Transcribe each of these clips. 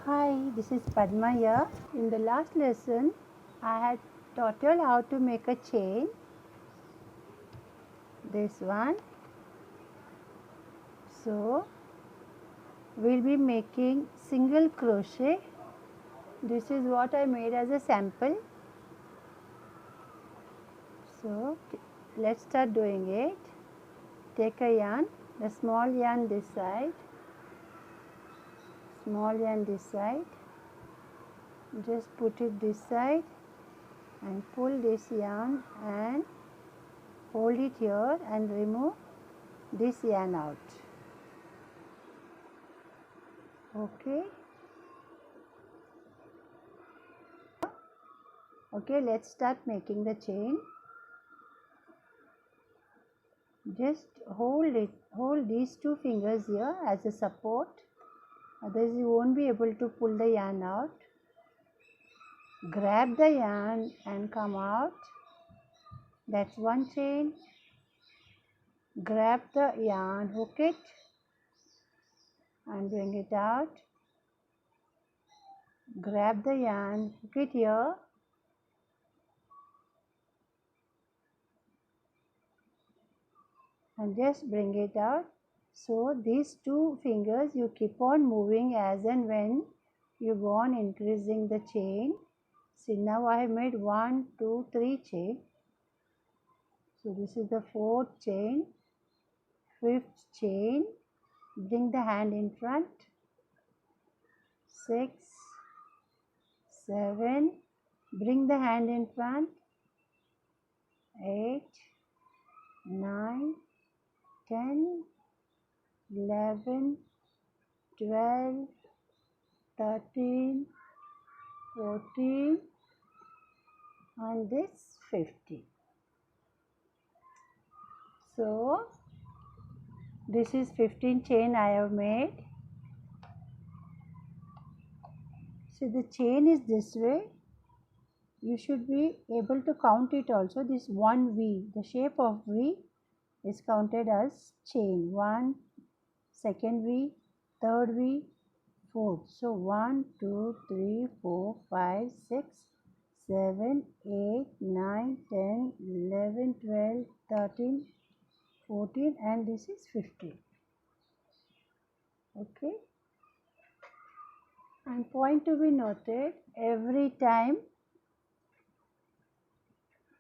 Hi, this is Padma here. In the last lesson, I had taught you how to make a chain. This one. So, we'll be making single crochet. This is what I made as a sample. So, let's start doing it. Take a yarn, the small yarn this side, small yarn this side. Just put it this side and pull this yarn and hold it here and remove this yarn out. Okay. Okay, let's start making the chain. Just hold these two fingers here as a support, otherwise you won't be able to pull the yarn out. Grab the yarn and come out. That's one chain. Grab the yarn, hook it and bring it out. Grab the yarn, hook it here. And just bring it out. So these two fingers you keep on moving as and when you go on increasing the chain. See, now I have made 1, 2, 3 chain. So this is the 4th chain, 5th chain. Bring the hand in front. 6, 7. Bring the hand in front. 8, 9, 10, 11, 12, 13, 14, and this 15. So this is 15 chain I have made. So the chain is this way. You should be able to count it also. This one V, the shape of V is counted as chain. 1, second V, third V, fourth. So 1, 2, 3, 4, 5, 6, 7, 8, 9, 10, 11, 12, 13, 14, and this is 15. Okay. And point to be noted, every time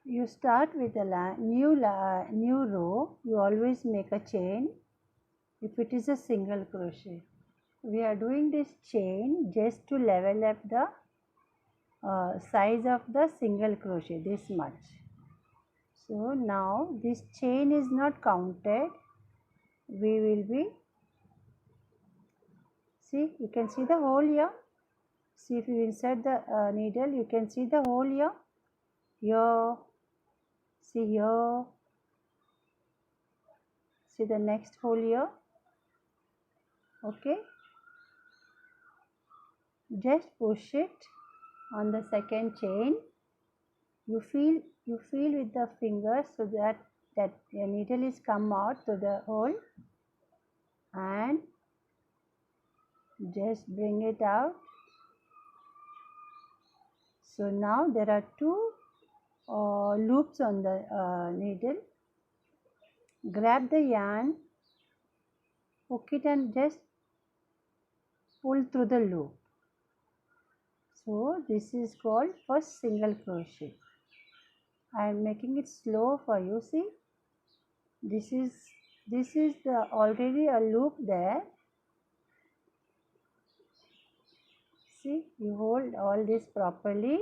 you start with a new row, you always make a chain if it is a single crochet. We are doing this chain just to level up the size of the single crochet, this much. So now this chain is not counted. We will be, see, you can see the hole here. See, if you insert the needle, you can see the hole here. Here, see here, see the next hole here. Okay, just push it on the second chain. You feel with the fingers so that the needle is come out to the hole, and just bring it out. So now there are two loops on the needle. Grab the yarn, hook it and just pull through the loop. So this is called first single crochet. I am making it slow for you. See, this is the already a loop there. See, you hold all this properly,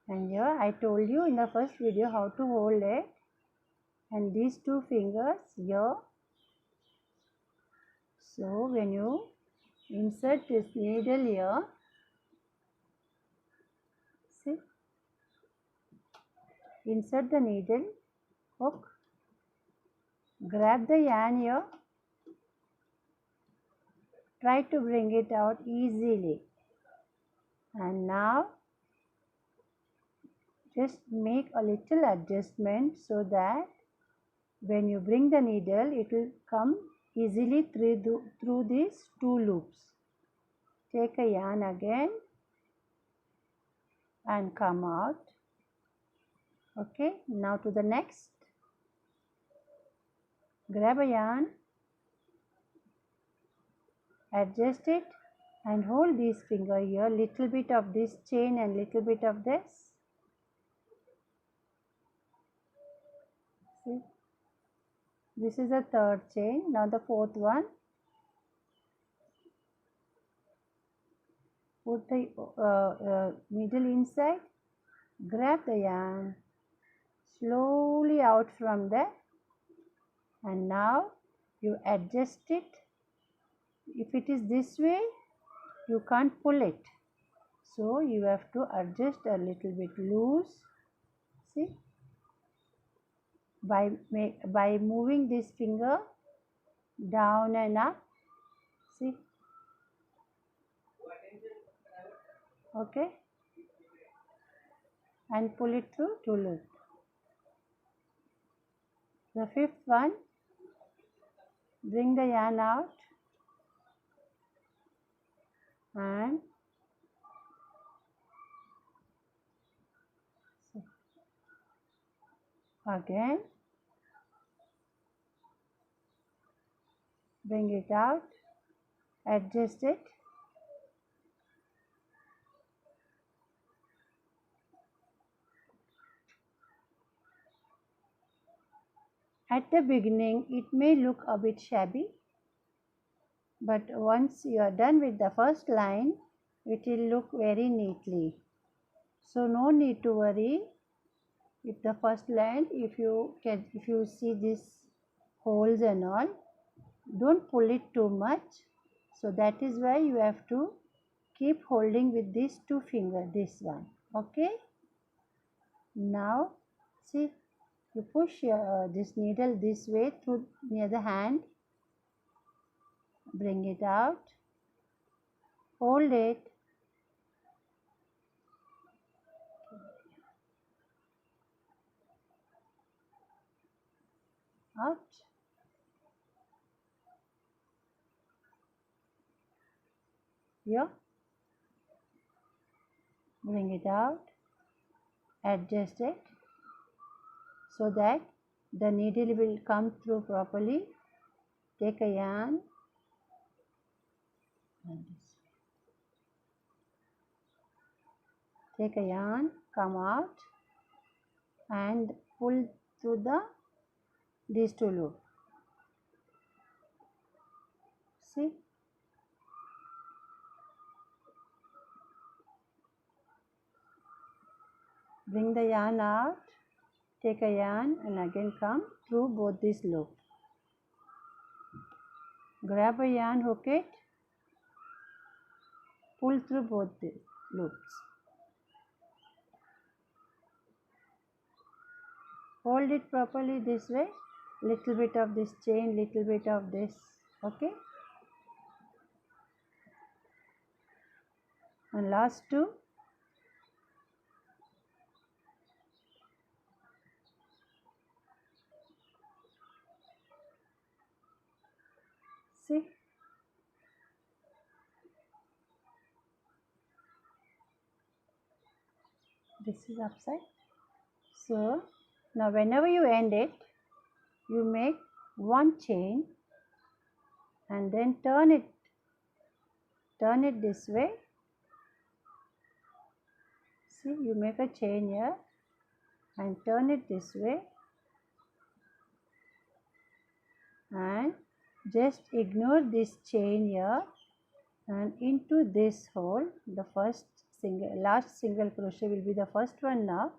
and here I told you in the first video how to hold it, and these two fingers here. So when you insert this needle here, see, insert the needle, hook, grab the yarn here, try to bring it out easily, and now just make a little adjustment so that when you bring the needle, it will come easily through these two loops. Take a yarn again and come out. Okay, now to the next. Grab a yarn, adjust it and hold this finger here, little bit of this chain and little bit of this. See, this is the third chain. Now the fourth one. Put the needle inside, grab the yarn slowly out from there, and now you adjust it. If it is this way, you can't pull it, so you have to adjust a little bit loose. See, by moving this finger down and up. See, okay, and pull it through to loop. The fifth one, bring the yarn out and again bring it out, adjust it, at the beginning it may look a bit shabby, but once you are done with the first line it will look very neatly. So no need to worry if the first line, if you see these holes and all, don't pull it too much. So that is why you have to keep holding with these two fingers, this one. Okay, now see, you push this needle this way through near the hand, bring it out, hold it, out, here, bring it out, adjust it so that the needle will come through properly. Take a yarn and take a yarn, come out and pull through these two loops. See, bring the yarn out, take a yarn and again come through both these loops. Grab a yarn, hook it, pull through both the loops. Hold it properly this way, little bit of this chain, little bit of this. Okay, and last two. See, this is upside. So now whenever you end it, you make one chain and then turn it this way. See, you make a chain here and turn it this way and just ignore this chain here and into this hole. The last single crochet will be the first one. Now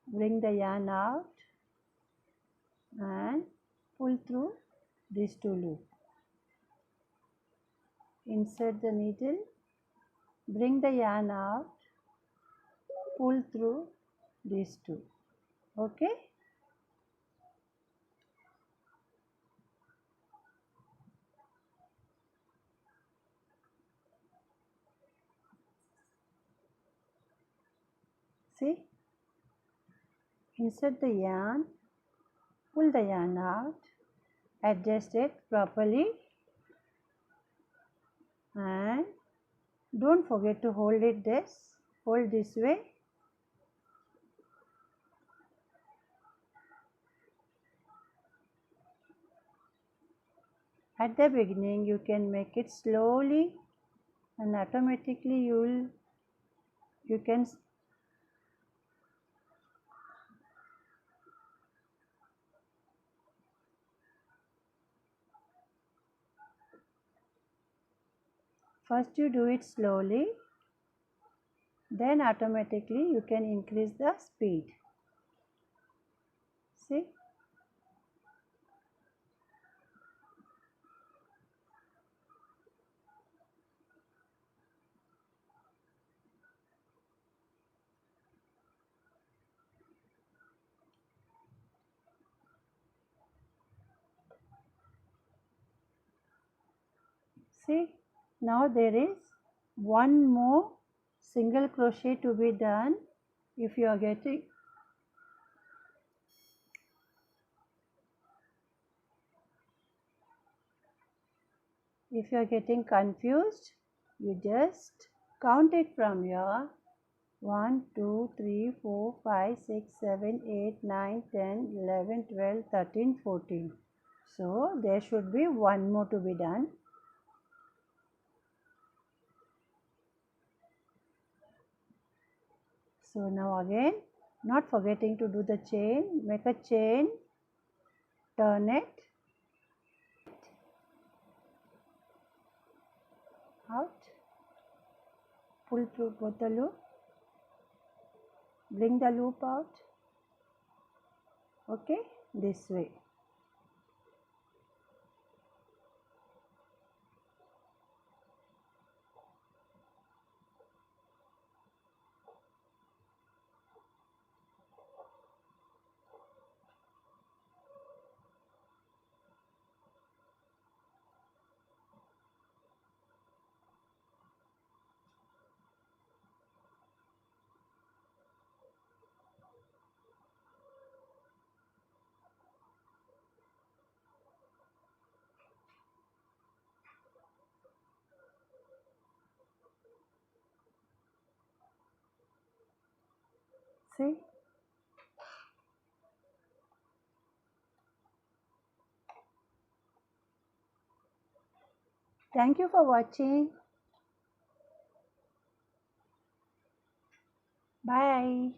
bring the yarn out and pull through these two loops. Insert the needle, bring the yarn out, pull through these two. Okay, see, insert the yarn Pull the yarn out, adjust it properly, and don't forget to hold this way. At the beginning you can make it slowly, and automatically you can first you do it slowly, then automatically you can increase the speed. See? See, now there is one more single crochet to be done. If you are getting confused, you just count it from here. 1, 2, 3, 4, 5, 6, 7, 8, 9, 10, 11, 12, 13, 14. So there should be one more to be done. So now again, not forgetting to do the chain, make a chain, turn it out, pull through both the loop, bring the loop out, okay, this way. See? Thank you for watching. Bye.